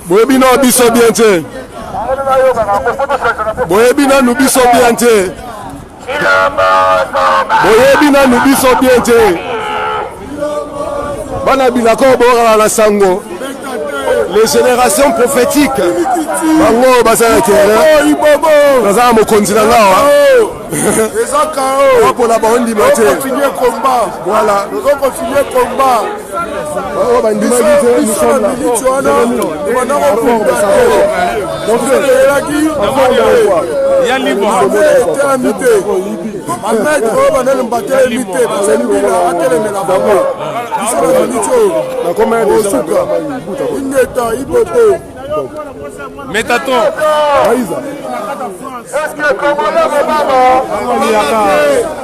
Boyebina biso bien te. Boyebina nous biso bien te. Boyebina nous biso bien te. Bana bilako bora la sango. Les générations prophétiques. Bango bazana kera. Bazana mokonzi na ngawa. Pour la bande du matin. Continuer combat. Voilà. Nous allons continuer combat. Nous sommes là. Métaton. Est-ce que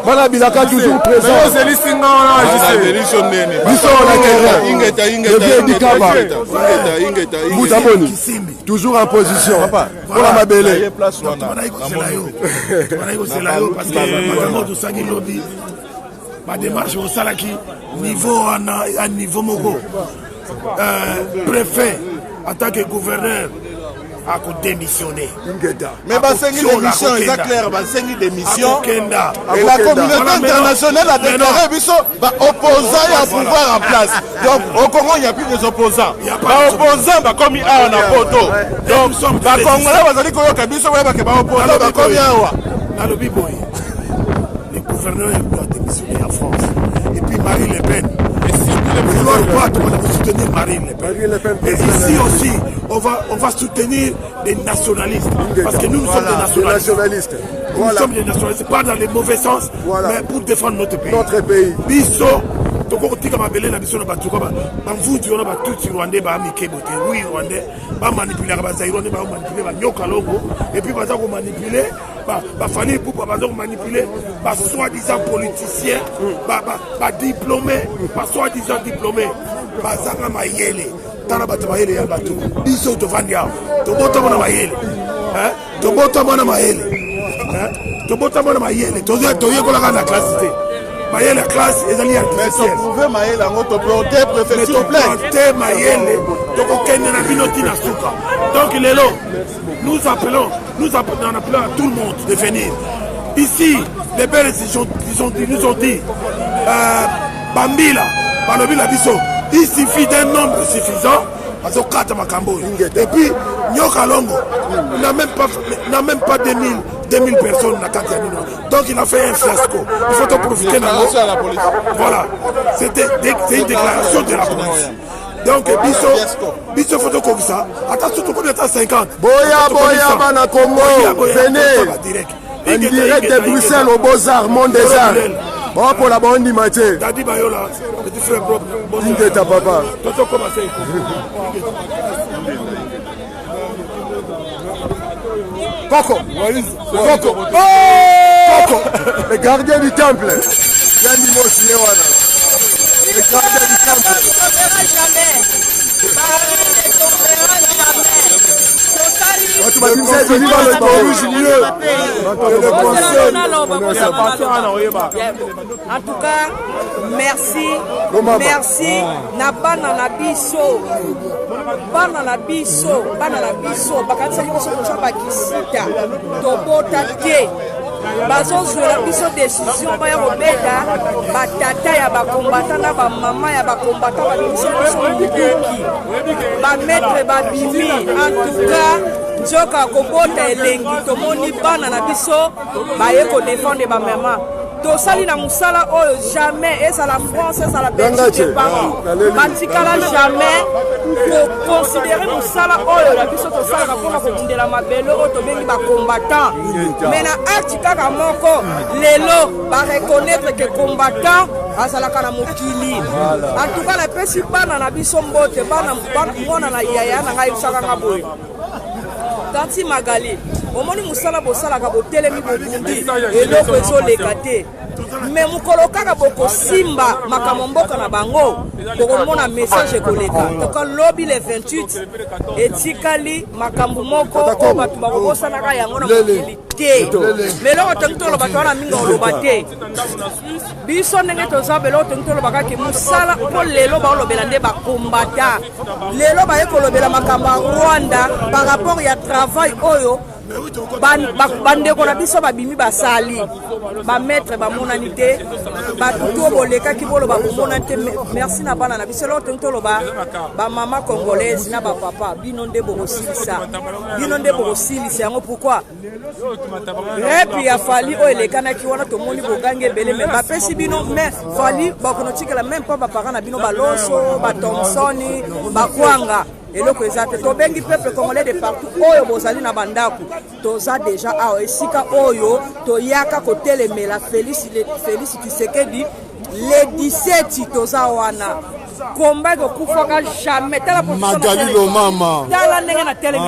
Bana bilaka toujours présent. Toujours en position. Pour la mabele. Ma démarche au Salaki, à niveau Mogo, préfet, en tant que gouverneur, a démissionné. Mais c'est une démission, c'est clair, c'est une démission. Et la communauté internationale a déclaré opposants et à pouvoir en place. Donc au Congo, il n'y a plus de opposants. Les opposants, comme il y a en photo. Donc, les Congolais, le gouverneur doit démissionner en France. Et puis Marine Le Pen. On va soutenir Marine Le Pen. Et ici aussi, on va soutenir les nationalistes. Parce que nous sommes des nationalistes. Nous sommes des nationalistes, pas dans le mauvais sens, mais pour défendre notre pays. Biso, tokotika mabele na biso na batuka ba mvuti ona ba tuti rwandais ba amike bote oui rwandais ba manipuler ba zairone ba manipuler ba nyoka longo et puis baza ko manipuler ba fani pour ba baza ko manipuler ba soi-disant politiciens ba diplômés ba soi-disant diplômés ba zanga mayele tana ba mayele ya batu biso to vandia to bota mona mayele to bota mona mayele to bota mona mayele to yekola kana classe Mayele la classe est allée artificielle. Mais vous pouvez Mayele en autre planter, préfet, s'il vous plaît. Planter Mayele, donc on kenne na binoti na suka. Donc les lots, nous appelons à tout le monde de venir. Ici, les belles nous ont dit, Bambila, Balobila Bisso, il suffit d'un nombre suffisant. Et puis, Nyoka Longo n'a même pas 2000 personnes dans Katiamino. Donc il a fait un fiasco. Il faut en profiter de la police. Voilà. C'est une déclaration de la police. Donc Bisso photo comme ça. Attention, tout le monde est à 50. Boya, Bana Congo. Venez. En direct de Bruxelles au Beaux-Arts, Monde des Arts. Bon pour la bande du matin. Dadi Bayola, petit frère propre. Bonjour ta papa. Toto commencé. Coco. Coco. Coco. Le gardien du temple. Yanimo Silewana. Le gardien du temple. En tout cas, merci na bana na biso bakatisa biso kosa bakisita tobota te bazozwela biso décision baya kobeta batata ya bakombata na bamama ya bakombata babimisa biso mobuki bametre babimi. En tout cas nzoka kobota elengi tomoni bana na biso baye kodefendre bamama tosali na musala oyo jamais ezala France ezala Belgique partout batikala jamais considérer musala oyo na biso tosalaka mpona kobundela mabele oyo tobengi bacombattant mais na acte kaka moko lelo bareconnaître ke combattant azalaka na mokili. En tout cas napesi bana na biso mbote bana mwana na yaya na ngai yebisaka nga boye Tanti Magali omoni mosala bosalaka botelemi bobundi eloko ezoleka te me mokolo kaka bokosimba makambo mboka na bango bokomona message ekoleka toka lobi le 28 etikali makambo moko oyo bato bakobosanaka yango na mokili te lelo otongi toloba towana mingi oloba te biso ndenge toza belo otongi tolobaka ke mosala mpo lelo baolobela nde bakombata lelo baye kolobela makambo ya rwanda par rapport ya travail oyo bandeko na biso babimi basali bametre bamonani te batutu bolekaki boloba bomonani te merci na bana na biso lelo otongi toloba bamama congolaise na bapapa bino nde bokosilisa yango pourkui repi ya fali oyo elekanaki wana tomoni bogangi ebele me bapesi bino me fali bakonotikela meme mpo bapara na bino baloso bathomsoni bakwanga eloko eza te tobengi peuple congolais de partout oyo bozali na bandako toza deja awa esika oyo toyaka kotelemela Félix Tshisekedi le 17 toza wana komba ekokufaka jamais tala Magalilo mama tala ndenge na telemi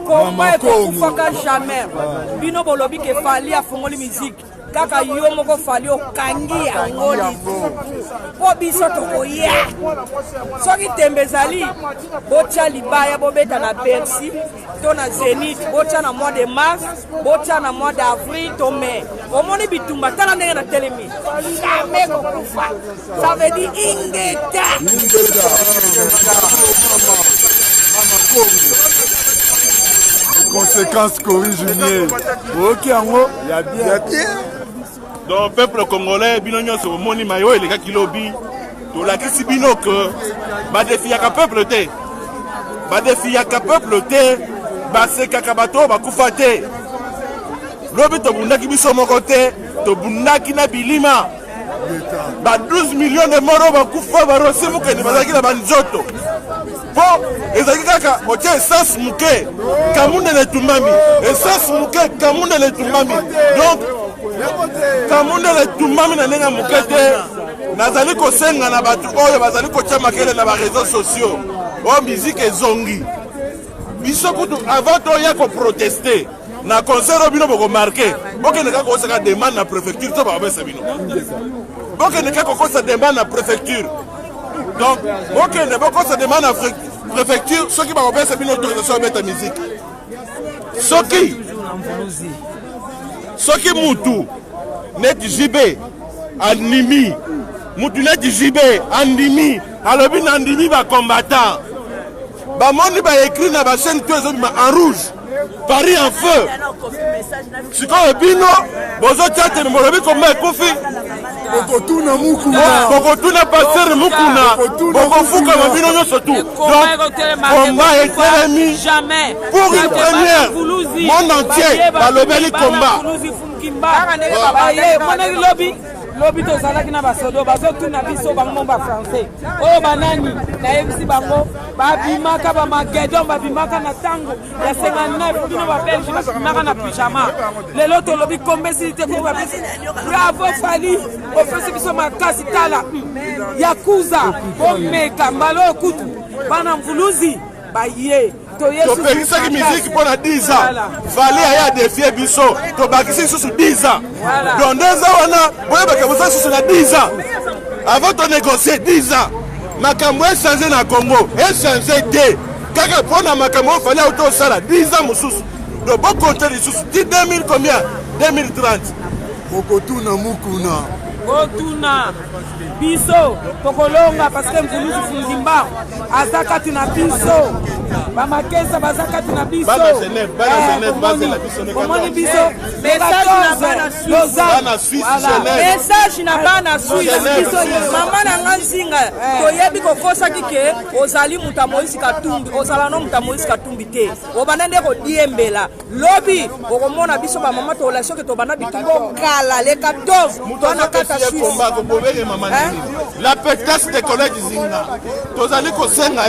komba ekokufaka jamais bino bolobi ke fali afongoli miziki kaka yo moko fali okangi yango lisusu po biso tokoya soki tembe ezali botya libaya bobeta na Bercy to na Zénith botya na mois de mars botya na mois d'avril to mai omoni bitumba tala ndenge na telemi jamais kokufa ça veut dire ingeta conséquences corrigées. Ok, yango, il y a bien. Donc peuple congolais bino nyonso moni mayo eleka kilobi to la kisi bino que ba défi ya peuple te ba sekaka bato ba kufa te lobi to bundaki biso moko te to bundaki na bilima ba 12 millions de morts ba kufa ba rosimuke ni bazaki na banzoto po ezaki kaka otie essence muke kamunde le tumami essence muke kamunde le tumami donc kamunde le tumami na nenga muke te nazali kosenga na bato oyo bazali kotia makele na ba réseaux sociaux o musique ezongi biso kutu avant toya ko protester na concert bino boko marqué bokende kaka osaka demande na préfecture to ba besa bino bokende kaka kosa demande na préfecture donc bokende bokosa demande na préfecture soki ba besa bino autorisation à mettre musique soki mutu net jibe animi mutu net jibe andimi alobi na ndimi ba combattant ba moni ba écrit na ba chaîne to ezobima en rouge Paris en feu sikoyo bino bozotyate molobi komba ekufi Bokotuna mukuna bokotuna pasteur mukuna bokofuka mabino nyonso tu donc combat etelemi pour une première monde entier balobeli combat lobi tozalaki na basodo bazotuna biso bango bafrançais oyo banani nayebisi bango babimaka bamagedon babimaka na ntango ya 59 bino babelge babimaka na pyjama lelo tolobi kombesi te ko babesi bravo fali ofesi biso makasi tala yakuza bomeka mbala oyo kutu bana mvuluzi baye topekisaki miziki mpo na 10 ans fali aya defie biso tobakisi lisusu 10 ans donc 2 ans wana boyebaka boza lisusu na 10 ans avant tonégocie 10 ans makambo echange na congo echange te kaka mpo na makambo oyo fali auto osala 10 ans mosusu donc bokonte lisusu ti 2000 combien 2030 bokotuna mukuna botuna biso tokolonga parce que mvuluzi fungimba aza kati na biso bamakesa baza kati na biso omoni biso message na bana Suisse mama na nga nzinga toyebi kokosaki ke ozali muta Moïse Katumbi ozala no muta Moïse Katumbi te obanda nde kodiembela lobi okomona biso bamama tolation ke tobanda bitumbo kala le 14 tona kata Suisse la pétasse des collègues zinga tozali kosenga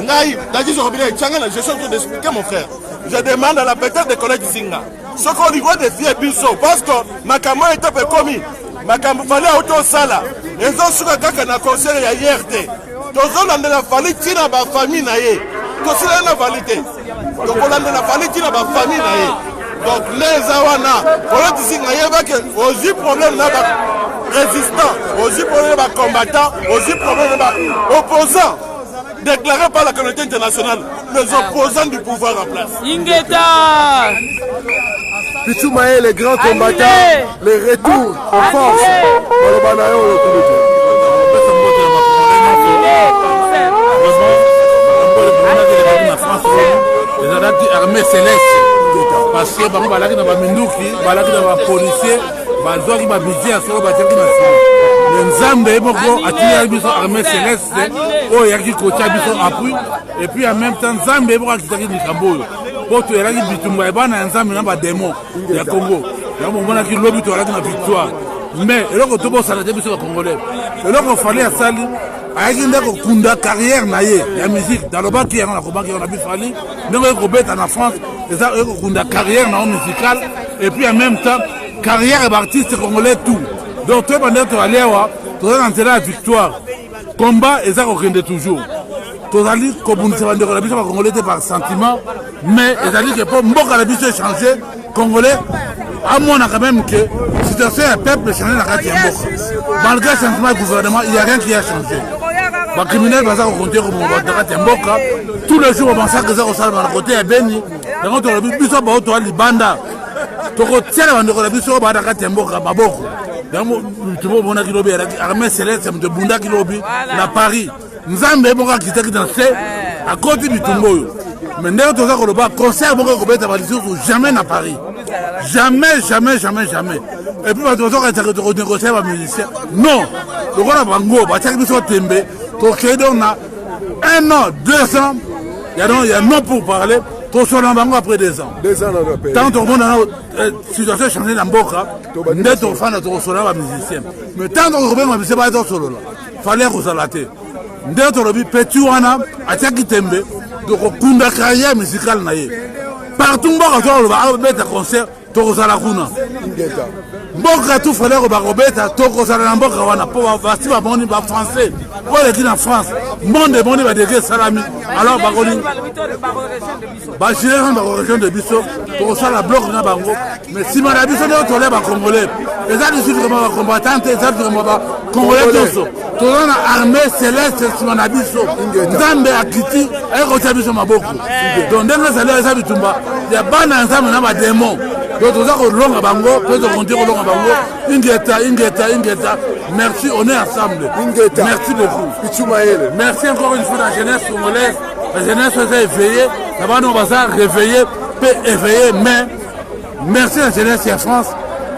ngai najizo robile changa na gestion de expliquer mon frère je demande à la pétasse des collègues zinga ce qu'on lui voit de fier biso parce que makambo etape komi makambo fallait auto sala ezo suka kaka na conseil ya yerte tozolanda la fali tina ba famille na ye tosila na valité tokolanda la fali tina ba famille na ye Donc les awana, on dit que aussi problème là résistant, aussi problème combattant, aussi problème opposant. Déclaré par la communauté internationale, les opposants du pouvoir en place. Ingeta Pichou Maé, les grands combattants, les retours en force. Les armées célestes, parce que les policiers, les Nzambe moko atiyaki biso armée céleste oyo yaki kotia biso appui et puis en même temps Nzambe moko akitaki likambo oyo po toyelaki bitumba ebana ya Nzambe na bademo ya Congo yango momonaki lobi toyalaki na victoire mais eloko tobosana te biso bacongolais eloko fali asali ayaki nde kokunda carrière na ye ya musique dalobaki yango nakobaki yango na biso fali ndenge ekobeta na France eza ekokunda carrière na yo musicale et puis en même temps carrière ya baartiste congolais tout. Donc, tu vas dire que tu vas entrer la victoire. Combat, et ça, on toujours. Tu vas dire que tu vas dire que Congolais par sentiment, mais tu vas dire que pour Mboka la vie changer, Congolais, à mon avis, quand même que si tu fais un peuple changer la carte Mboka. Malgré le changement du gouvernement, il n'y a rien qui a changé. Les criminels vont compter comme on va dire Mboka. Tous les jours, on pense que ça va dans le côté Beni. Et quand on a vu, tu vas voir les bandas. Tu vas tirer la biso, tu vas dire Mboka, Maboko. Tu vois, mon armée céleste, de Bunda Kilobi, la Paris. Nous avons un qui était dans à côté du Tumbo. Mais nous avons un concert jamais à Paris. Jamais, jamais, jamais, jamais. Et puis, nous avons un négocier avec les musiciens. Non, le roi Bango, il y a un an, 2 ans, il y a non pour parler. Après 2 ans. 2 ans dans le pays. Tant que le monde a une situation changée dans le Boka, nous sommes fans de musiciens. Mais tant que le monde a été solo, il fallait que ça l'ait. Nous sommes petit wana, à Tchakitembe, donc on a carrière musicale. Partout, on a un concert, on a un Mboka tout fallait que Barobeta, Toko Salamboka, wana pour basti ba boni ba français. Pour les qui en France, monde boni ba dégué salami. Alors Bagoli. Ba général ba région de Bisso, pour ça la bloc na bango. Mais si ma biso ne tolé ba congolais. Les gens ici vraiment combattants, les gens vraiment ba congolais tous. Tout na armée céleste si ma biso. Nzambe akiti, et ko biso maboko. Donc ndenge ça les habitumba, ya bana nzambe na ba démon. Donc, nous avons longue bango, peut-être dire longue bango. Ingeta. Merci, on est ensemble. Ingeta. Merci beaucoup. Merci encore une fois la jeunesse congolaise. La jeunesse s'est éveillée. D'abord, nous va se réveiller, peut éveiller, mais merci à la jeunesse et à France.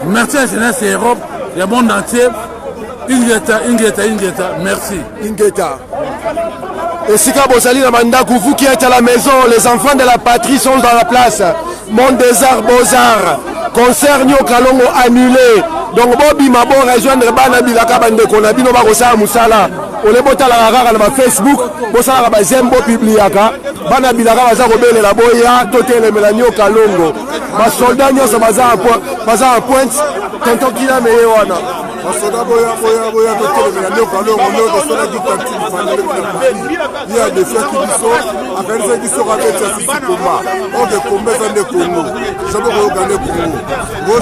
Merci à la jeunesse et à l'Europe, le monde entier. Ingeta. Merci. Ingeta. Et Sika Bozali Namandakou, vous qui êtes à la maison, les enfants de la patrie sont dans la place. Monde des Arts, Beaux-Arts, concert Nyo Kalongo annulé. Donc Bobby Mabo rejoindre Bana Bilaka Bande Konabino Barosa Moussala. On est bota la rara na Facebook, Bosala ba Zembo Bibliaka. Bana Bilaka baza robele la boya, toté le Nyo Kalongo. Ba soldat nyo sa baza en pointe, tonton kila meye wana. Basoda boya toté le Nyo Kalongo, no de sola du parti du fanele na Paris. Il y a des faits qui sont à faire qui sont avec ça si combat. On de combat dans le Congo. Jamais regagner Congo. Moi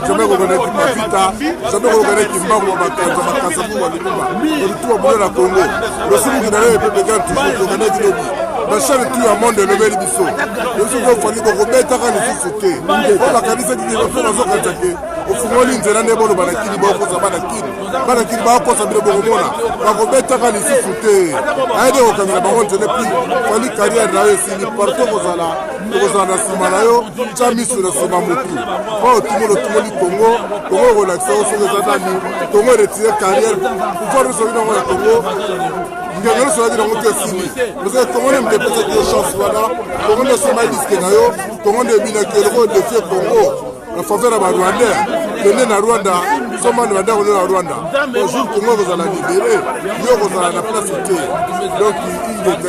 jamais regagner Mafita, jamais regagner Kimbango Bakanza Makasabu wa Lumba. On tout la Congo. Le seul qui n'a pas pu gagner toujours regagner Kilobi. La chaîne tout le monde de lever biso. Le seul qui fallait qu'on remette à la société. On va canaliser qui va faire dans un attaqué. Au fond l'inzela ne bolo balakini ba ko zabana kini. Balakini ba ko sabile bo mona. Ba ko beta ka ni société. Aide au kamera ba on ne plus. Fallait carrière na yesi partout kozala simana yo chami sur le simamutu. Oh tout le Congo, Congo relaxé sur les années. Congo retirer carrière. Pouvoir recevoir dans le Congo. Ngelo so dire ngoto sini. Parce que Congo ne peut pas de chance voilà. Congo ne se mal disque na yo. Congo ne bina que le défi Congo. En faveur de Rwanda. Tenez na Rwanda. Soma na Rwanda. Bonjour Congo vous allez libérer. Yo vous allez la place donc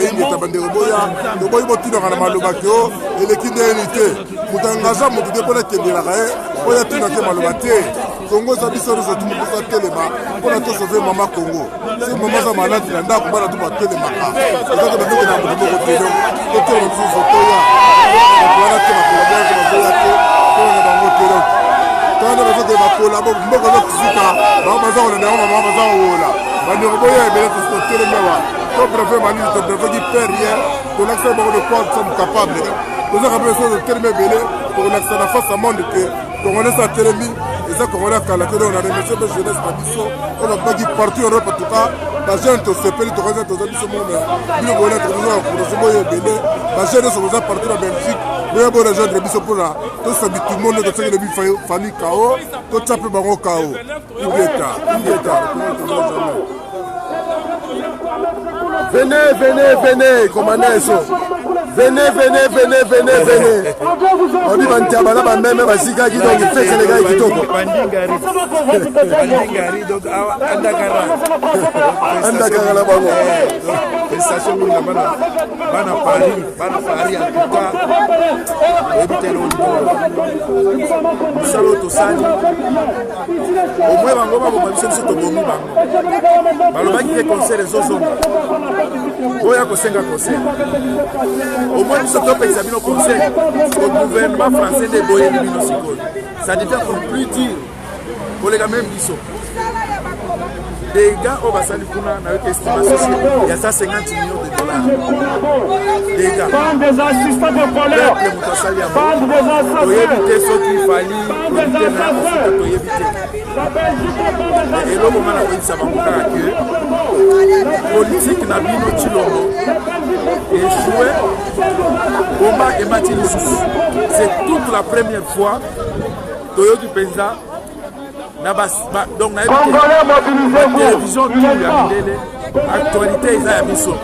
il est tabandero boya. Le boy botu na maloba ko et l'équipe d'unité. Mutangaza mutu de pona kendela kae. Boya tuna ke maloba te. Congo ça biso nous tout pour ça telema. Pour la sauver maman Congo. C'est maman ça malade na ndako bana tout pour telema. C'est ça que nous na mboka ko telo. Ko telo photo ya. Voilà que ma collaboration kérok twana bazo de bakolabo mboko zokusika baza kolanda yango baza kowola bandeko boyo ebele totelemawa to préfet malili to préfet qui perd rien tolakisa bango de quoi nous sommes capables tozaka mpe so totelema ebele tokolakisa na face à monde ke congolais atelemi eza congolais akala te donc na remercie mpe jeunesse na biso oyo babaki partout europe en tout cas bajeune tosepeli tokoza toza biso mona bino boyena tokoza baproduction boyo ebele bajeune nyonso boza partout na belgique boya bo rejoindre biso mpona tosabi tout le monde tosengeli bi famille kao totya mpe bango kao ingeta venez commandant eso venez obi bantaba na bameme basikaki donc feselega kitoko bandingari donc andakara na bango prestation mingi na bana Paris en tout cas ebitelo misalo tosali au moins bango baboma biso tobomi bango balobaki ke concert ezozonga boya kosenga concert au moins biso topekisa bino concert au gouvernement français nde boyebi bino sikoyo ça devient encore plus dur koleka même biso des gars au basali kuna na yoka estimation il y a 150 millions de dollars des gars des assistants de colère le mutasali amo toyebite soki fali toyebite na kofuta toyebite eloko nga na koyebisa bango kaka ke politique na bino Tshilombo échoué komba emati lisusu c'est toute la première fois toyoki mpenza donc na télévision tu ya mindele actualité eza ya biso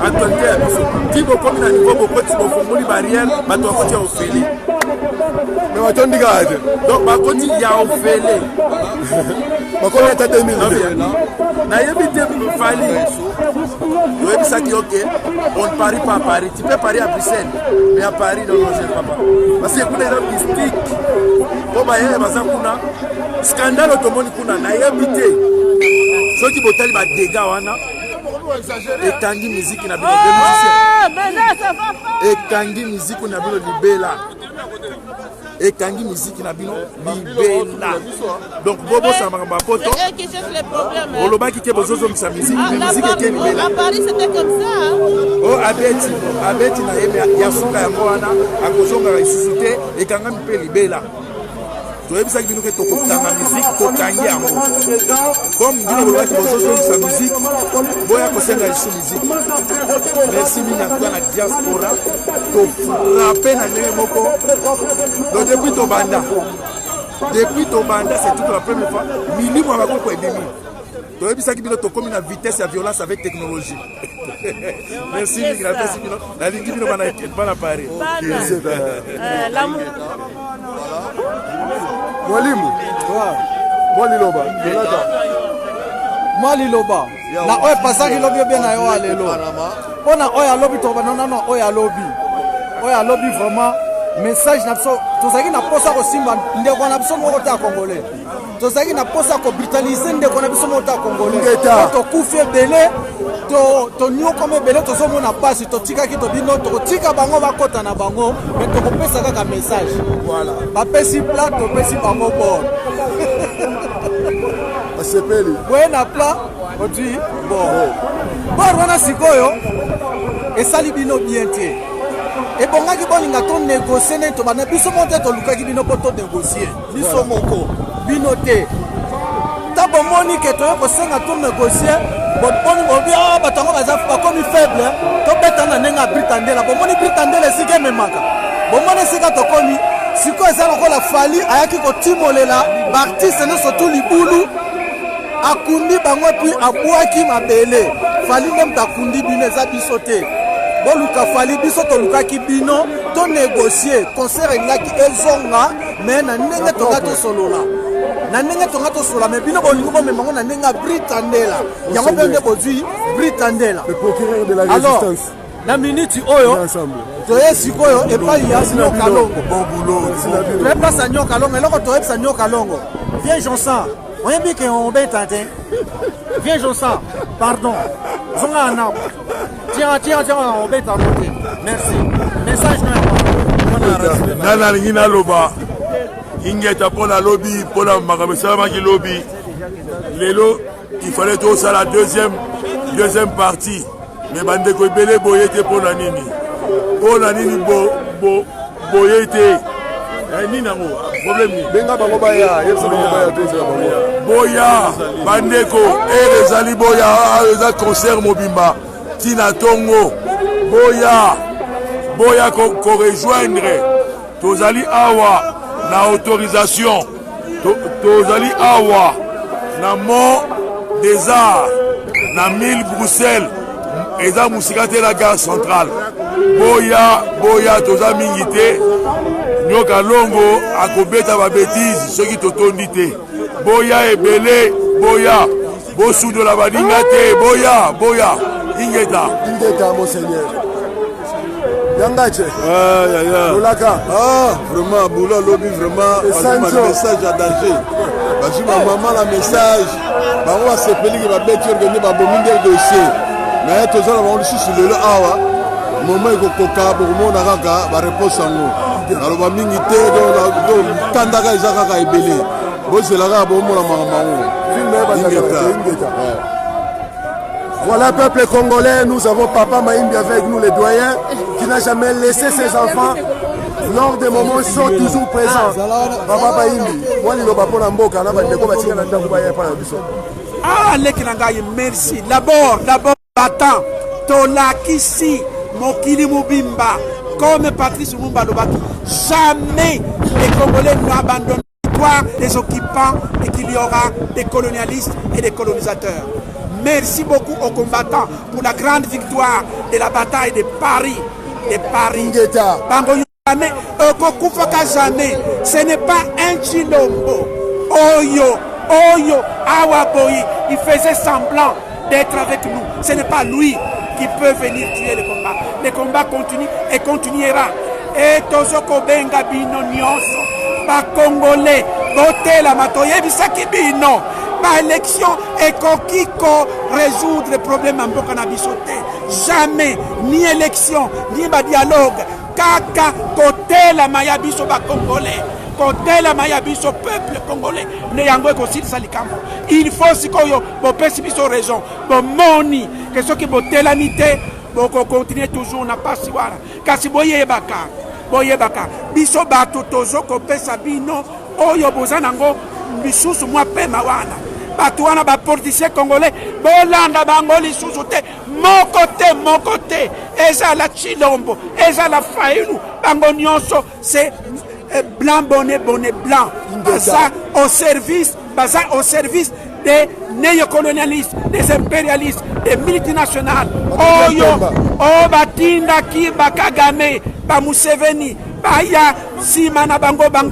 actualité ya biso ti bokomi na niveau bokoti bofungoli barrière bato bakoti ya ofele mais batondi kaka te donc bakoti ya ofele bakomi ata 2000 nayebi te fali toyebisaki ok on ne parie pas à Paris tu peux parier à Bruxelles mais à Paris non je ne peux pas parce que kuna eza mystique po bayeye baza kuna scandale otomoni kuna nayebi te soki botali badega wana ekangi miziki na bino ekangi miziki na bino libela ekangi miziki na bino libela donc bobosana makambo ya poto olobaki ke bozozongisa miziki miziki eke libela o abeti na ye ya suka yango wana akozongaka lisusu te ekangami mpe libela toyebisaki bino ke tokokanga miziki tokangi yango comme bino bolobaki bozozongisa miziki boya kosenga lisu miziki merci mingi antuka na diaspora tofrape na ndenge moko donc depuis tobanda c'est toute la première fois milimo ya bakoko ebimi toyebisaki bino tokomi na vitesse ya violence avec technologie merci mingi napesi bino nalingi bino bana pare mwalimu mwaliloba mwaliloba na oyo epasaki lobi obie na yo alelo mpo na oyo alobi tobanonano oyo alobi vraiment message na biso tozalaki na posa kosimba ndeko na biso moko te ya congolais tozalaki na posa kobrutalize ndeko na biso moko te ya congolais tokufi ebele toniokoma ebele tozomona pasi totikaki tobino tokotika bango bakota na bango me tokopesa kaka message bapesi plat topesi bango bor basepeli boye na plat otui bor wana sikoyo esali bino bien te ebongaki bolinga tonegocie neti tobanda biso moko te tolukaki bino mpo tonegocie biso moko bino te ta bomoni ke toye kosenga tonegocie boni bobi bato yango bakomi faible tobeta na ndenge ya britandela bomoni britandela esika ememaka bomoni esika tokomi sikoyo eza lokola fali ayaki kotimolela baartiste nyonso tu libulu akundi bango epui abwaki mabele fali nde moto akundi bino eza biso te boluka fali biso tolukaki bino tonegocie concert elingaki ezonga me na ndenge tonga tosolola me bino bolingi bomemango na ndenge ya britandela yango mpe nde bozwi britandela alors na miniti oyo toye sikoyo epai ya nyoka longo toyebisa nyoka longo eloko toyebisa nyoka longo viens jonsan oyebi ke obeta te viens jonsan pardon zonga na tiens obeta no te merci message no nana lingi naloba ingeta mpona lobi mpona makambo esalamaki lobi lelo il fallait tosala deuxième partie mais bandeko ebele boye te mpona nini boye te nini yango problème nini benga bango baya boya bandeko ezali boya eza concert mobimba tina tongo boya korejoindre tozali awa na autorisation tozali awa na mont des arts na 1000 Bruxelles eza musika te la gare centrale boya toza mingi te nyoka longo akobeta babétise soki totondi te boya ebele boya bosundola baninga te boya ingeta monseigneur Yangache Olaka vraiment boulot lobby vraiment un message à danger parce que ma maman la message on va se peler que va bêtir organiser ba bominga dossier mais tous ça on ici sur le awa moment ko koka pour mon araka ba réponse ngo alors ba mingi te do tandaka izaka ka ebele bo c'est la ga bo mo la maman Voilà, peuple congolais, nous avons Papa Maïmbi avec nous, les doyens, qui n'a jamais laissé ses enfants lors des moments sont toujours présents. Papa Maïmbi, moi, je ne sais pas pour la mboka, là, je merci. D'abord, battant, Tolakisi, Mokili Mubimba, comme Patrice Lumumba Lobaki, jamais les Congolais n'abandonnent les occupants et qu'il y aura des colonialistes et des colonisateurs. Merci beaucoup aux combattants pour la grande victoire de la bataille de Paris. Ce n'est pas un Chilombo. Oyo, Awaboyi, il faisait semblant d'être avec nous. Ce n'est pas lui qui peut venir tuer le combat. Le combat continue et continuera. Et Tozoko Benga Bino Nyonso, ba Congolais, voter la matoye bisaki bino. Par élection et qu'on résoudre les problèmes en Bokana Bissoté. Jamais, ni élection, ni dialogue. Kaka, côté la Mayabiso ba Congolais. Côté la Mayabiso peuple congolais. Ne yango aussi salikamo. Il faut si koyo, bo pesibiso raison. Bo moni, que ce qui bo telanité, bo continuer toujours na pasiwara. Kasi boye baka. Biso bato tozo ko pesa bino. Oyo bozanango. Bisusu mwa pema wana batuana ba politiciens congolais bolanda bango lisusu te mon côté eza la Chilombo eza la Fayulu bango nyonso c'est blanc bonnet blanc baza au service des néocolonialistes, des impérialistes, des multinationales. Oyo batinda ki bakagame ba Museveni baya sima na bango ba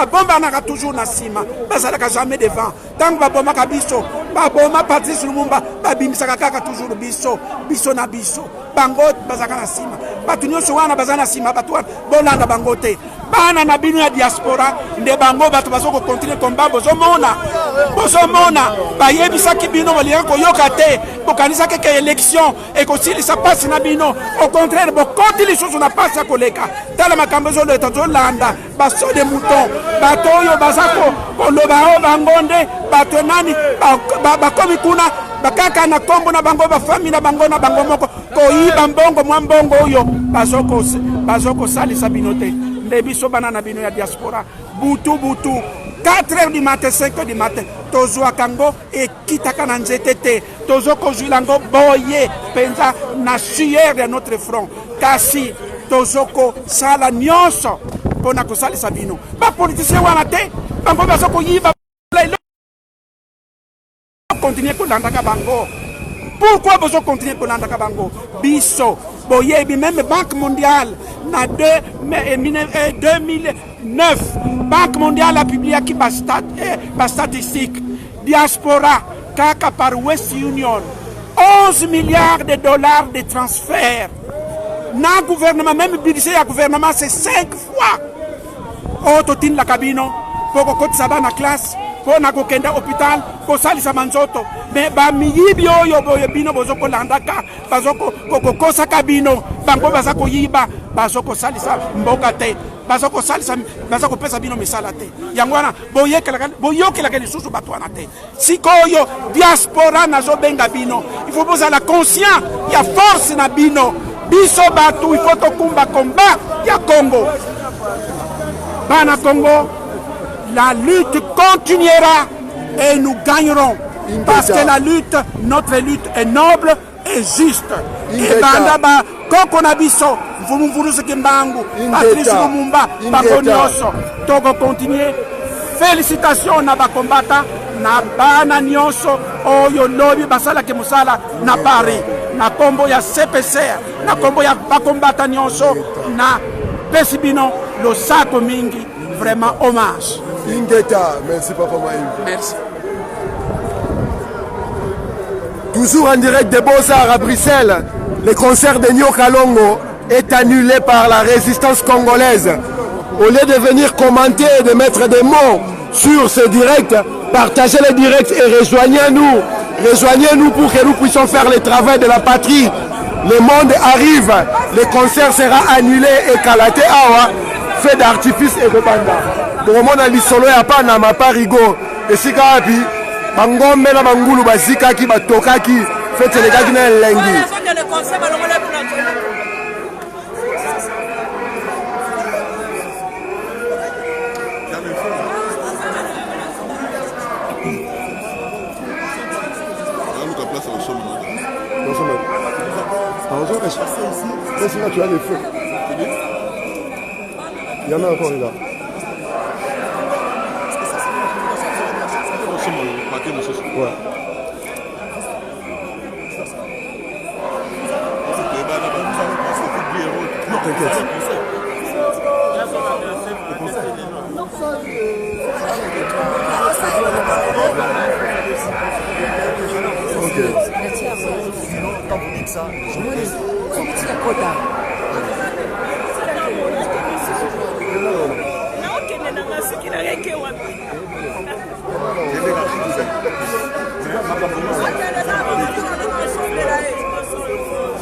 bomba na toujours na sima bazalaka jamais devant tant ba bomba ka biso ba bomba Patrice Lumumba ba bimisaka kaka toujours biso na biso bango bazaka na sima batu nyonso wana bazana sima batu bolanda bango te bana na bino ya diaspora nde bango batu bazoko continuer combat bozomona bayebisaki bino bolinga koyoka te bokanisa keke élection ekosilisa pasi na bino au contraire bokoti lisusu na pasi ya koleka tala makambo ezoleta tozolanda baso de mouton bato oyo bazako koloba o bangonde bato nani bakomi kuna bakaka na kombo na bango bafami na bango moko koyiba mbongo mwa mbongo oyo bazoko salisa bino te nde biso bana na bino ya diaspora butu 4h du matin, 5h du matin, tozo akango et kitaka na nzete te, tozo kozulango boye penza na sueur de notre front. Kasi tozo ko sala nyonso pona ko sala sabino. Ba politicien wana te, bango bazo ko yiba continuer ko landaka bango. Pourquoi besoin continuer ko landaka bango? Biso boye bi même Banque mondiale na 2009 Banque mondiale a publié qui statistique diaspora kaka par West Union 11 milliards de dollars de transfert na gouvernement même budget ya gouvernement c'est 5 fois autotine la cabino bokokotisa bana classe mpona kokenda hôpital kosalisa manzoto me bamiyibi oyo boye bino bozokolandaka bazokokosaka bino bango baza koyiba bazokosalisa mboka te bazokopesa bino misala te yango wana boyokelaka lisusu bato wana te sikoyo diaspora nazobenga bino il faut bozala conscient ya force na bino biso bato il faut tokumba combat ya Congo bana Congo. La lutte continuera et nous gagnerons. Parce que la lutte, notre lutte est noble et juste. Et bandaba, koko na biso, vumuvuru sekembangu, Patrice Lumumba, Bakonyoso, Togo continuer. Félicitations na bakombata, na bana nyonso, oyo lobi basala ke musala na Paris, na kombo ya CPCR, na kombo ya bakombata nyonso, na Pesibino, lo sako mingi, vraiment hommage. Ingeta, merci Papa Maïv. Merci. Toujours en direct des Beaux-Arts à Bruxelles, le concert de Nyo Kalongo est annulé par la résistance congolaise. Au lieu de venir commenter et de mettre des mots sur ce direct, partagez le direct et rejoignez-nous. Rejoignez-nous pour que nous puissions faire le travail de la patrie. Le monde arrive, le concert sera annulé et Kalaté Awa, fait d'artifice et de banda. Tomona lisolo ya pana maparigo esika wapi bangombe na bangulu bazikaki batokaki fetelekaki na elengi tu as les feux. Il y en a encore là. Ouais. Non, t'inquiète.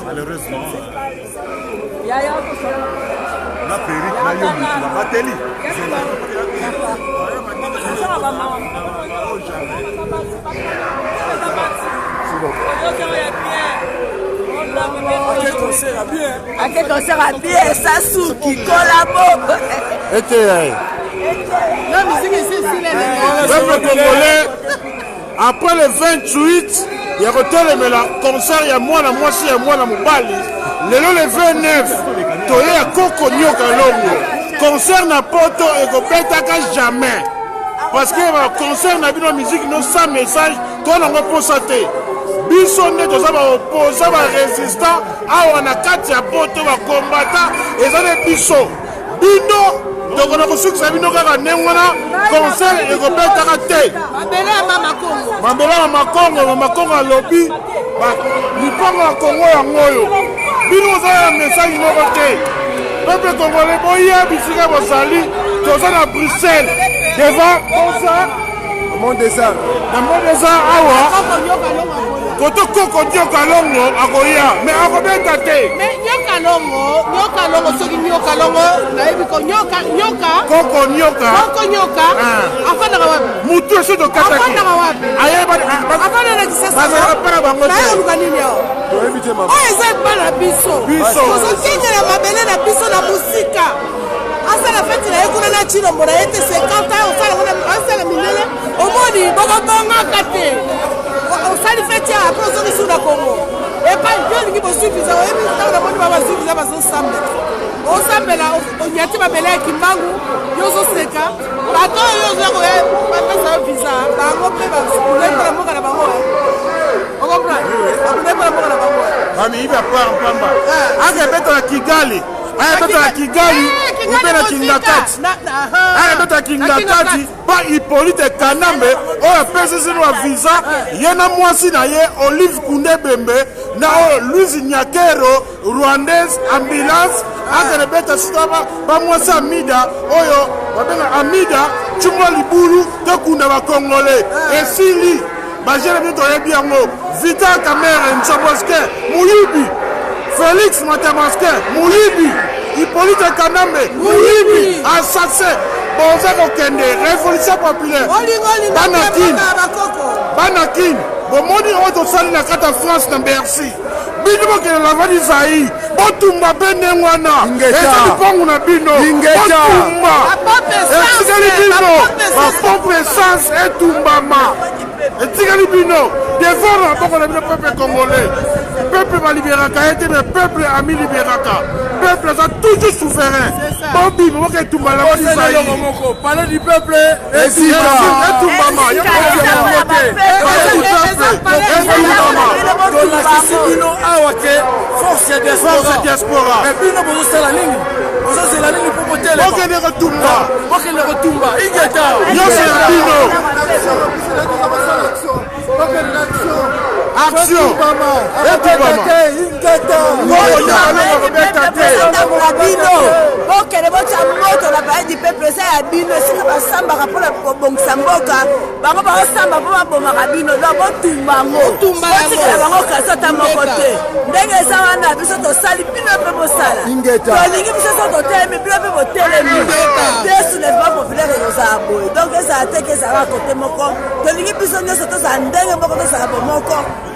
Malheureusement, la période n'a eu la batterie. À quel concert à bien, Sassou qui collabore. Peuple congolais, après le 28, il y a le concert, il y a moi, il y a moi, le 29, il y a Koko Nyoka Longo. Concert n'a pas et que jamais. Parce que le concert n'a pas de musique, non sans message, qu'on n'a pas posé. Bisonne tous les opposants, les résistants, on a 4 poto, les combattants, et ça les bisons. Bino, donc on a reçu que ça vient de concert et que Pétakaté. Mambela Makongo à lobby, nous prenons à Congo à Ngoyo. Bino, vous avez un message de côté. Peuple congolais, Boya, Bissika Bosali, tous à Bruxelles, devant ça. Monde des Arts. Dans le monde des Arts, Koto Koko Nyoka Longo akoya mais akobeta te mais Nyoka Longo soki Nyoka Longo nayebi ko Nyoka Koko Nyoka afana wapi mutu so to kata afana wapi ayeba afana na kisasa bazala para bango te na yoka nini yo to invite mama eza bana biso tozokengela mabele na biso na musika asala feti na yekuna na chilombo na yete 50 ans osala minene omoni bokobongaka te osali feti ya après ozoki na Congo epai bio lingi bosuiviza oyebi ntango na moni babasuiviza bazosambela osambela onyati mabele ya kimbangu yo ozoseka bato oyo ozoya bapesa yo visa bango mpe bakulembola mboka na bango okomprendre bakulembola mboka na bango ami ibi apart mpamba akebeta na Kigali ayebeta na Kigali ube na Kingakati ayebeta na Kingakati pa Hippolyte Kanambe oyo apesisi na visa ye na mwasi na ye Olive Kunde Bembe na oyo Louise Nyakero Rwandaise ambulance akebeta sika ba mwasi Amida oyo babenga Amida Tchunga Liboulou, Tokunda va Congolais. Et Sili, Bagel Mito Ebiango, Vita Kamere, Nchaboske, Mouyibi, Félix Matamaske, Mouyibi, Hippolyte Kanambe, Mouyibi, Assassin, Bonzako Kende, Révolution populaire, Banakin, Bomoni Otosali la carte France dans Bercy. Bino ke la vadi Zaï, Botumba Benengwana, et Pongu na Bino, Botumba, Pompe essence et Tumbama, et Tigali Bino, devant le peuple congolais. Peuple va libérer, le peuple ami libéraka. Peuple a toujours souverain. Bambi, vous voyez tout mal. Parlez du peuple et si force diaspora. Et puis nous c'est la ligne. C'est la ligne pour voter. Ok, les retumba. Ok, les retumba. Ingeta. Yo c'est la Bino. Action.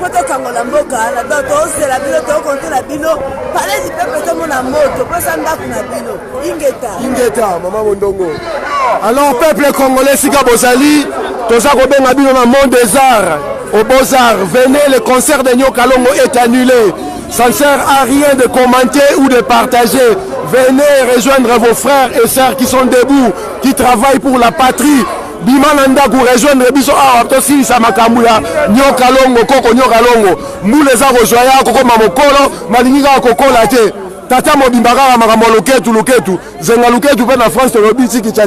Poto kangola mboka la doto c'est la bino to compter la bino parler du peuple comme na moto pesa ndaku na bino ingeta maman Mondongo. Alors peuple congolais sika bozali toza ko benga bino na monde des arts au Beaux-Arts. Venez, le concert de Nyo Kalongo est annulé. Ça ne sert à rien de commenter ou de partager. Venez rejoindre vos frères et sœurs qui sont debout, qui travaillent pour la patrie. Bimananda pour rejoindre biso tosi sa makamula Nyo Kalongo koko Nyo Kalongo mule za rejoya koko mamokolo malinga kokola te tata mobimbaka makambo luketu zenga luketu pe na France to lobiti ki cha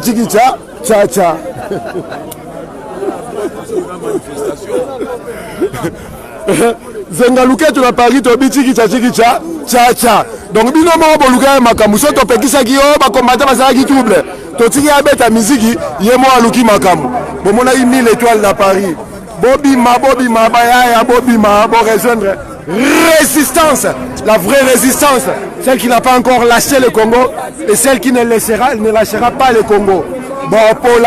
zenga luketu na Paris to biti ki cha donc bino mo boluka makambo so to pekisa ki o ba combattre basala ki trouble totiki abeta miziki yemo aluki makambo bomona 1000 étoiles na Paris bobima bayaya bobima bo rejoindre résistance, la vraie résistance, celle qui n'a pas encore lâché le Congo et celle qui ne lâchera pas le Congo. Bon pour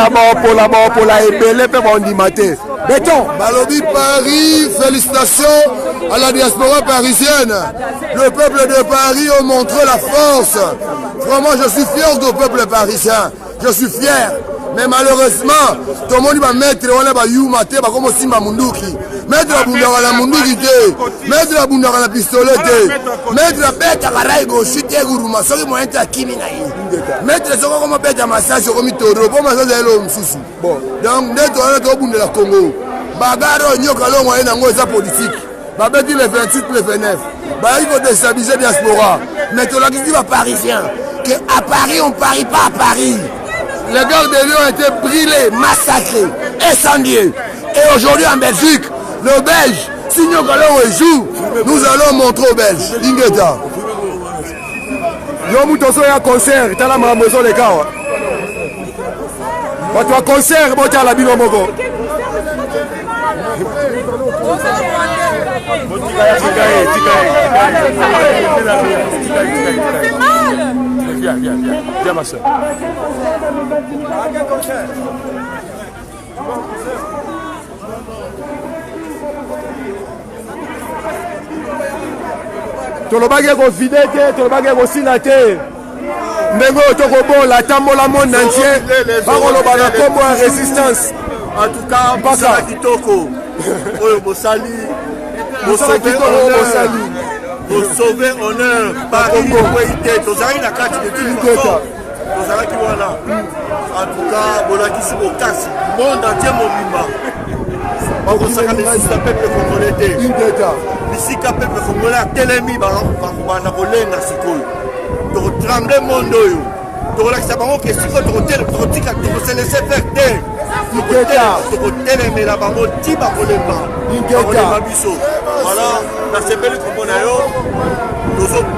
la ébélé pe bon dimaté. Béton. Balobi Paris, félicitations à la diaspora parisienne. Le peuple de Paris a montré la force. Vraiment, je suis fier du peuple parisien. Je suis fier. Mais malheureusement, tout le monde va mettre la Youmate, comme Simba Munduki. Mettre la boundara la Munduki, mettre la boundara la pistolet, mettre la bête à Karaï gauche, Gouruma, ce qui m'a été à Kiminaï. Mettre les gens comme bête à massage, comme Toro, pour massage de l'homme, Soussou. Donc, nettoyer le bout de la Congo. Bagaro, Nyo Kalongo, et Nango, c'est politique. Babeti le 28, le 29. Il faut déstabiliser la diaspora. Mais tu l'as dit aux Parisiens qu'à Paris, on ne parie pas à Paris. Les gardes de Lyon ont été brûlés, massacrés, incendiés. Et aujourd'hui en Belgique, le Belge, si Nyo Kalongo joue, nous allons montrer aux Belges. Ingeta. Yo mutoso ya concert, t'as la maison les gars. Tu as concert, tu as la bino moko. Viens ma soeur. Tolobage confidé te, tolobage kosila te. Ndenge tokobola tambola monde entier. Bakoloba na kombo ya résistance. En tout cas, Bosala Kitoko. Oyo Bosali. Sauver honneur. Paris, Wéité. Tozali na kati de tout. Tozala ki wana. En tout cas, Bolakisi Bokasi. Monde entier mobimba. Bakosaka lesisa peuple congolais te. Bisika peuple congolais atelemi bakobanda kolenga sikoyo. Tokotrangle monde oyo. Tokolakisa bango ke sikoyo tokotika tokoselaisse faire te. Tokotelemela bango ti bakolemba. Bakolemba biso. Voilà, nasepeli kombo na yo.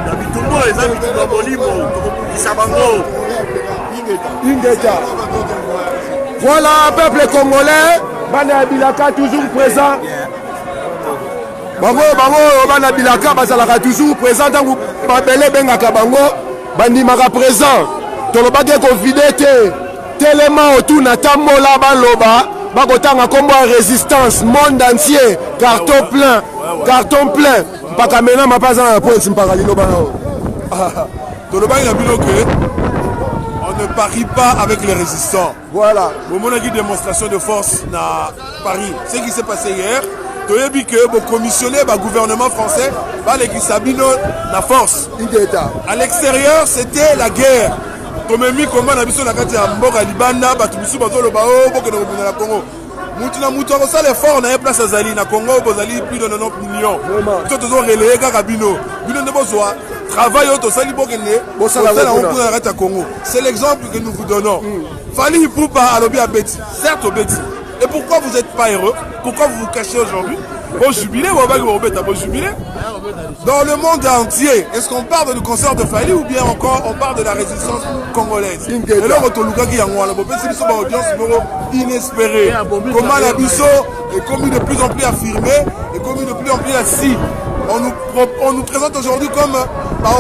Na bitumbu eza bitumbu ya molimo. Tokobundisa bango. Ingeta. Voilà, peuple congolais, Bana Bilaka toujours présent. Bango, Bana Bilaka, Bazalaka toujours présent. Dans Babele Bengaka Bango, Bandimaka présent. Tolobake Confidete, Téléma autour Natamola Baloba, Bakotanga Combo Résistance, monde entier, carton plein, carton plein. Pakamena Mapazan à Point Simparalino Banao. Tolobake Nabiloke. On ne parie pas avec les résistants. Voilà. Au moment de la démonstration de force à Paris, ce qui s'est passé hier, tu as vu que le commissionnaire du gouvernement français va les Sabino la force. À l'extérieur, c'était la guerre. Tu as mis comment on a vu sur la carte à Mboka Libana, Batubisu, Batolo Bao, Boka de Congo. Moutina Moutoua, ça les forts, on a place à Zali, na Congo, Bozali, plus de 90 millions. Tu as toujours relayé Kakabino. Bino de Bozoa. Travail au Sali Bokene, Congo. C'est l'exemple que nous vous donnons. Fali Poupa à l'objet à Betty, certes au Betty. Et pourquoi vous n'êtes pas heureux? Pourquoi vous vous cachez aujourd'hui? Bon jubilé ou bon jubilé? Dans le monde entier, est-ce qu'on parle du concert de Fali ou bien encore on parle de la résistance congolaise? Et là, c'est une audience inespérée. Comment la Bisso est commis de plus en plus affirmé et commis de plus en plus assis. On nous présente aujourd'hui comme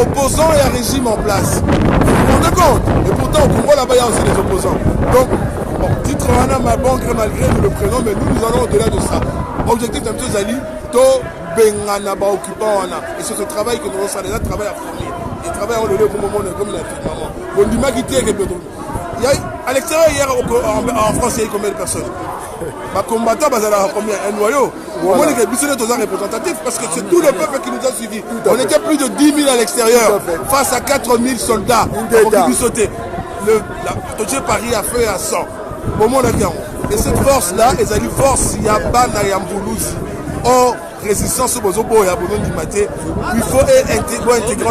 opposants et un régime en place. Vous vous rendez compte? Et pourtant, au Congo, là-bas, il y a aussi des opposants. Donc, bon, titre ma banque, malgré nous le prenons, mais nous allons au-delà de ça. Objectif de M. Zali, to bengana ba occupant. Et c'est ce travail que nous avons déjà travaillé à fournir. Et travail au lieu pour le moment, comme la toute maman. Bon, du magité, à l'extérieur, hier, en France, il y a eu combien de personnes? Les combattants, combien? Un noyau. Au moins, les représentatifs, parce que c'est tout le peuple qui nous a suivis. On était plus de 10 000 à l'extérieur, face à 4 000 soldats. On a sauter. Le Paris a fait à 100. Et cette force-là, ils ont dit force, il y a Bana Yamboulouzi. Or, résistance au Bozobo et à Bonon Dimaté, il faut intégrer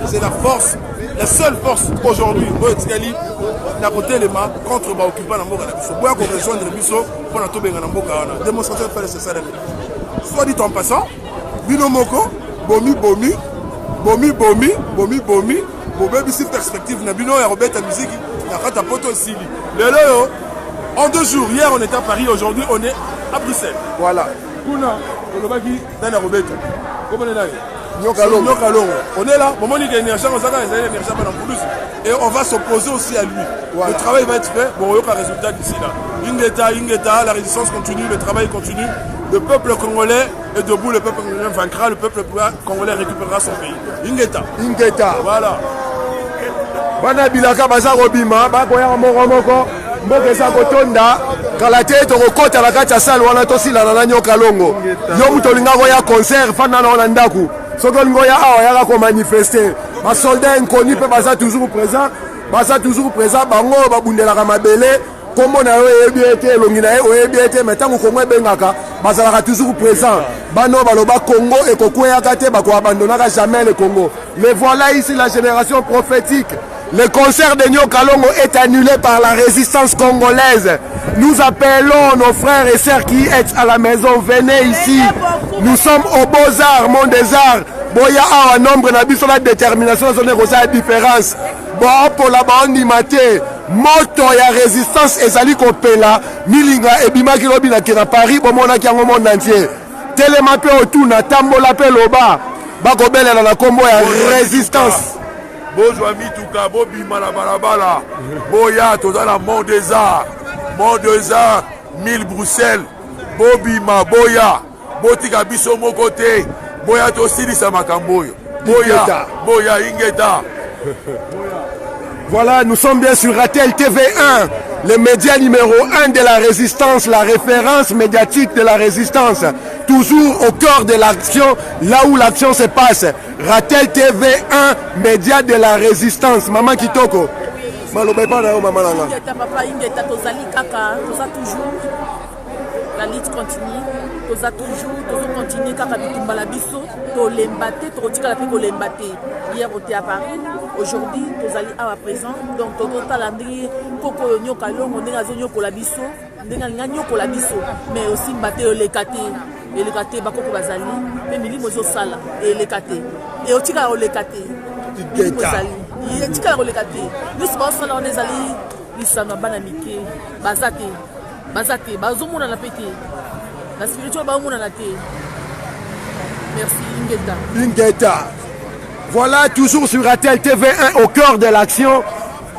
c'est la force, la seule force aujourd'hui. Na côté les mains contre ba occupant na mboka na biso boya ko rejoindre biso pour na tobenga na mboka wana démonstration de faire nécessaire soit dit en passant bino moko bomi bobebi si perspective na bino ya robeta musique na kata poto sili lelo yo en 2 jours hier on était à Paris aujourd'hui on est à Bruxelles voilà kuna on va qui dans la robeta comment on est là on est là, et on va s'opposer aussi à lui. Voilà. Le travail va être fait, bon, il y aura un résultat d'ici là. Ingeta, la résistance continue, le travail continue. Le peuple congolais est debout, le peuple congolais vaincra, le peuple congolais récupérera son pays. Ingeta. Voilà. Bana Bilaka Baza Robima, Bakoya Moromoko, Mbokeza Kotonda, Kalate Torokota la Kata Sal, Wanatosi la Nanyo Kalongo. Yom Tolinga Roya concert, Fana Nandaku. Sokongoya a ko manifester ba soldats inconnus pe baza toujours présent bango babundela ka mabele kombo na ebiete longina ebiete metango kongo bengaka bazalaka toujours présent bano baloba Congo et kokwea kate bako abandonnera jamais le Congo. Mais voilà ici la génération prophétique. Le concert de Nyo Kalongo est annulé par la résistance congolaise. Nous appelons nos frères et sœurs qui êtes à la maison, venez ici. Nous sommes au Beaux-Arts, Monde des Arts. Boya a un nombre de la détermination, c'est la différence. Bon, pour la bande maté, moto ya résistance et Zali Kopela, Milinga et Bima Kirobina qui est à Paris, bon, on a qui est au monde entier. Télémapé autour, Tambola Peloba, Bakobele dans la combo ya résistance. Bonjour Mitouka, Bobi Malabalabala, Boya, tout dans la Monde des Arts, 1000 Bruxelles, Bobi Maboya, Botika Biso Mokote, Boya Tosili Samakamboyo, Boya Ingeta. Voilà, nous sommes bien sur Ratel TV1, le média numéro 1 de la résistance, la référence médiatique de la résistance. Toujours au cœur de l'action, là où l'action se passe. Ratel TV1, média de la résistance. Maman Kitoko. Papa Ingeta, Tozali Kaka, Toza toujours. La lutte continue. Toza toujours continuer Kaka Bitumbala Biso. Tolembate, Totika la Lembate. Hier, on était à Paris. Aujourd'hui, Tozali à présent. Donc, Toto Talandri, Koko Nyoka Long, on est à Zonyo Labiso. Mais aussi Mbate Olekate. Et le kate bakoko bazali mais mili mozo sala et le kate et otika olekate bazali et tika olekate nous sommes sala on ezali lisana bana mike baza te bazomonana mpe te na spirituel baomonana te. Merci Ingeta. Voilà, toujours sur RTL TV1 au cœur de l'action,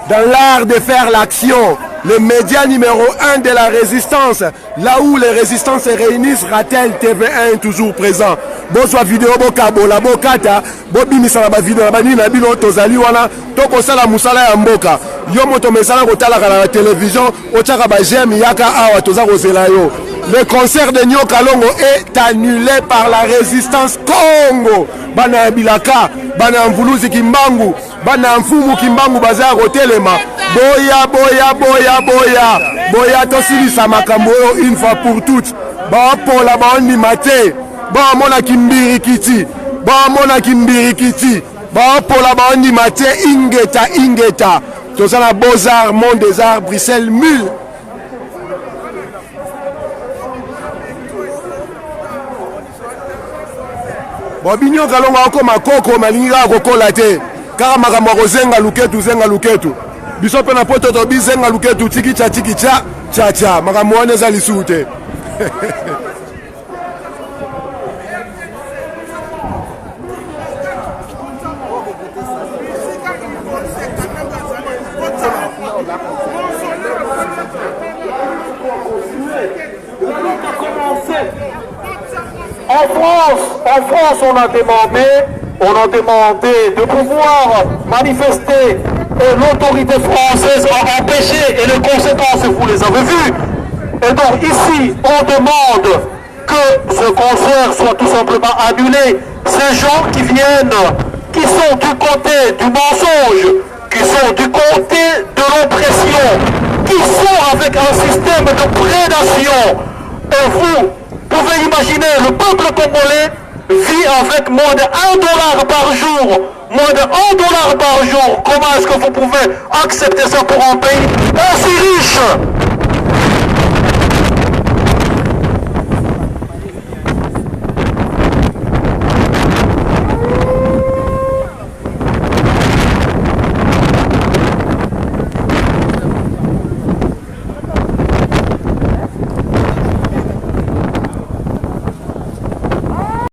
dans l'art de faire l'action. Le média numéro 1 de la résistance, là où les résistants se réunissent, RTL TV1 est toujours présent. Bonsoir vidéo, bokabola, bokata, bobimisa na ba vidéo na bani na bino tozali wana, toko sala musala ya mboka. Yo moto mesala kotala la télévision, otaka ba j'aime yaka awa toza kozela yo. Le concert de Nyo Kalongo est annulé par la résistance Congo. Bana Bilaka, Bana Mvuluzi Kimbangu, Bana Mfumu Kimbangu Bazar Rotelema. Boya tosilisa makambo une fois pour toutes. Ba pola ba oni mate. Ba mona kimbirikiti. Ba mona kimbirikiti. Ba pola ba oni mate ingeta. Tozana Beaux-Arts, Monde des Arts, Bruxelles, Mule. Bobinyo Kalongo akoma koko malinga kokola te. Kaka makambo kozenga luketu. Biso pe na poto to bizenga luketu tiki cha makambo wana za lisute. En France, on a demandé de pouvoir manifester et l'autorité française a empêché et les conséquences, vous les avez vues. Et donc ici, on demande que ce concert soit tout simplement annulé. Ces gens qui viennent, qui sont du côté du mensonge, qui sont du côté de l'oppression, qui sont avec un système de prédation. Et vous pouvez imaginer, le peuple congolais vit avec moins de $1 par jour. Moins de $1 par jour. Comment est-ce que vous pouvez accepter ça pour un pays aussi riche?